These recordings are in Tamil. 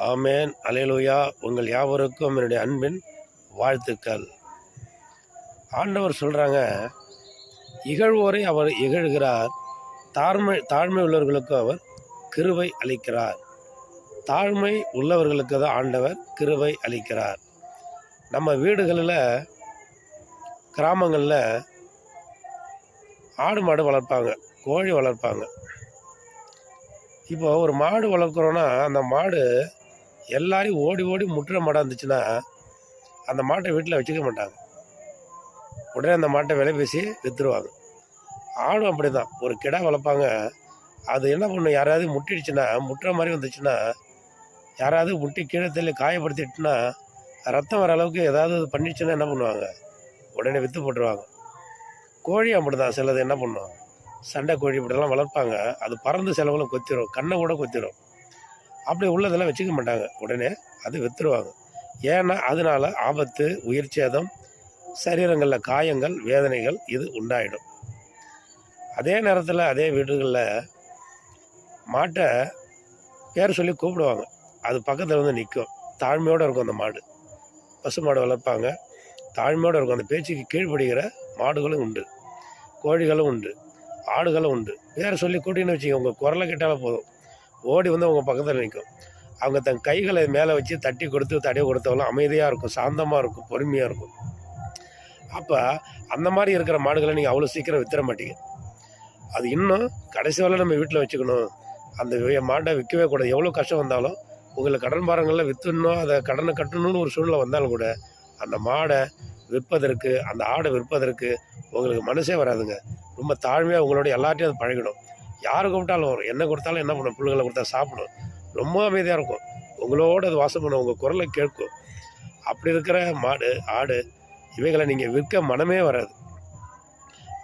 ஆமேன், அல்லேலூயா. உங்கள் யாவருக்கும் என்னுடைய அன்பின் வாழ்த்துக்கள். ஆண்டவர் சொல்கிறாங்க, இகழ்வோரை அவர் இகழ்கிறார், தாழ்மை உள்ளவர்களுக்கு அவர் கிருபை அளிக்கிறார். தாழ்மை உள்ளவர்களுக்கு தான் ஆண்டவர் கிருபை அளிக்கிறார். நம்ம வீடுகளில், கிராமங்களில் ஆடு மாடு வளர்ப்பாங்க, கோழி வளர்ப்பாங்க. இப்போ ஒரு மாடு வளர்க்குறோன்னா அந்த மாடு எல்லாரையும் ஓடி ஓடி முட்டுற மாடாக இருந்துச்சுன்னா அந்த மாட்டை வீட்டில் வச்சுக்க மாட்டாங்க. உடனே அந்த மாட்டை விலை பேசி விற்றுருவாங்க. ஆடும் அப்படி தான். ஒரு கிடா வளர்ப்பாங்க. அது என்ன பண்ணும், யாராவது முட்டிடுச்சுன்னா, முட்டுற மாதிரி வந்துச்சுன்னா, யாராவது முட்டி கீழே தள்ளி காயப்படுத்திட்டுனா ரத்தம் வர அளவுக்கு ஏதாவது பண்ணிடுச்சுன்னா என்ன பண்ணுவாங்க, உடனே விற்று போட்டுருவாங்க. கோழி அப்படி தான். சிலது என்ன பண்ணும், சண்டை கோழி இப்படிலாம் வளர்ப்பாங்க. அது பறந்து செலவுல கொத்திரும், கண்ணை கூட கொத்திரும். அப்படி உள்ளதெல்லாம் வச்சுக்க மாட்டாங்க, உடனே அது விற்றுருவாங்க. ஏன்னா அதனால் ஆபத்து, உயிர் சேதம், சரீரங்களில் காயங்கள், வேதனைகள் இது உண்டாயிடும். அதே நேரத்தில் அதே வீடுகளில் மாட்டை பேர் சொல்லி கூப்பிடுவாங்க. அது பக்கத்தில் வந்து நிற்கும், தாழ்மையோடு இருக்கும். அந்த மாடு, பசு மாடு வளர்ப்பாங்க, தாழ்மையோடு இருக்கும். அந்த பேச்சுக்கு கீழ்ப்படுகிற மாடுகளும் உண்டு, கோழிகளும் உண்டு, ஆடுகளும் உண்டு. பேர் சொல்லி கூட்டின்னு வச்சுக்கோங்க, உங்கள் குரலை கேட்டாலே போதும், ஓடி வந்து உங்கள் பக்கத்தில் நிற்கும். அவங்க தன் கைகளை மேலே வச்சு தட்டி கொடுத்து தடவை கொடுத்தவங்களும் அமைதியாக இருக்கும், சாந்தமாக இருக்கும், பொறுமையாக இருக்கும். அப்போ அந்த மாதிரி இருக்கிற மாடுகளை நீங்கள் அவ்வளோ சீக்கிரம் வித்துற மாட்டீங்க. அது இன்னும் கடைசி வேலை நம்ம வீட்டில் வச்சுக்கணும். அந்த மாட்டை விற்கவே கூடாது. எவ்வளோ கஷ்டம் வந்தாலும் உங்களுக்கு கடன் பாரங்களில் விற்றுணும், அதை கடனை கட்டணும்னு ஒரு சூழ்நிலை வந்தாலும் கூட அந்த மாடை விற்பதற்கு, அந்த ஆடை விற்பதற்கு உங்களுக்கு மனசே வராதுங்க. ரொம்ப தாழ்மையாக உங்களோட எல்லார்ட்டையும் அது பழகிடும். யார் கூப்பிட்டாலும் வரும், என்ன கொடுத்தாலும் என்ன பண்ணும், பிள்ளைகளை கொடுத்தா சாப்பிடும், ரொம்ப அமைதியாக இருக்கும், உங்களோட அது வாசம் பண்ணும், உங்கள் குரலை கேட்கும். அப்படி இருக்கிற மாடு, ஆடு இவைகளை நீங்கள் விற்க மனமே வராது.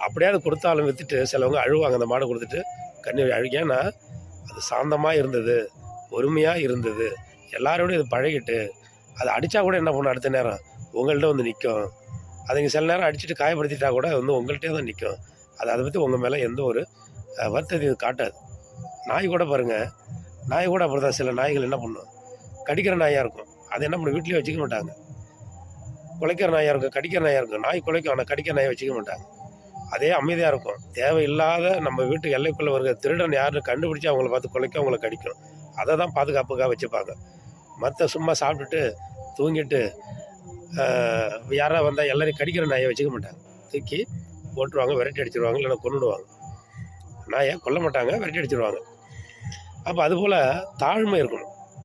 அப்படியாவது கொடுத்தாலும் விற்றுட்டு சிலவங்க அழுவாங்க. அந்த மாடை கொடுத்துட்டு கண்ணீர் அழுக. ஏன்னா அது சாந்தமாக இருந்தது, பொறுமையாக இருந்தது, எல்லாரோடையும் இது பழகிட்டு அதை அடித்தா கூட என்ன பண்ணும், அடுத்த நேரம் உங்கள்கிட்ட வந்து நிற்கும். அதுங்க சில நேரம் அடிச்சுட்டு காயப்படுத்திட்டா கூட வந்து உங்கள்கிட்டே தான் நிற்கும். அதை பற்றி உங்கள் மேலே எந்த ஒரு வருத்தத்தையும் காட்டாது. நாய் கூட பாருங்கள், நாய் கூட அப்படி தான். சில நாய்கள் என்ன பண்ணும், கடிக்கிற நாயாக இருக்கும், அது என்ன பண்ணும், வீட்லேயே வச்சுக்க மாட்டாங்க. குலைக்கிற நாயாக இருக்கும், கடிக்கிற நாயாக இருக்கும். நாய் குலைக்கும், ஆனால் கடிக்கிற நாயை வச்சுக்க மாட்டாங்க. அதே அமைதியாக இருக்கும். தேவையில்லாத நம்ம வீட்டு எல்லைக்குள்ளே வருகிற திருடன் யாருன்னு கண்டுபிடிச்சி அவங்கள பார்த்து குலைக்கும், அவங்கள கடிக்கும். அதை தான் பாதுகாப்புக்காக வச்சுப்பாங்க. மற்ற சும்மா சாப்பிட்டுட்டு தூங்கிட்டு யாராவது வந்தால் எல்லாரையும் கடிக்கிற நாயை வச்சுக்க மாட்டாங்க. தூக்கி போட்டுருவாங்க, விரட்டி அடிச்சிடுவாங்க, இல்லைன்னா கொண்டுடுவாங்க. நாயை கொல்ல மாட்டாங்க, விரட்டி அடிச்சிடுவாங்க. அப்போ அதுபோல் தாழ்மை இருக்கணும்.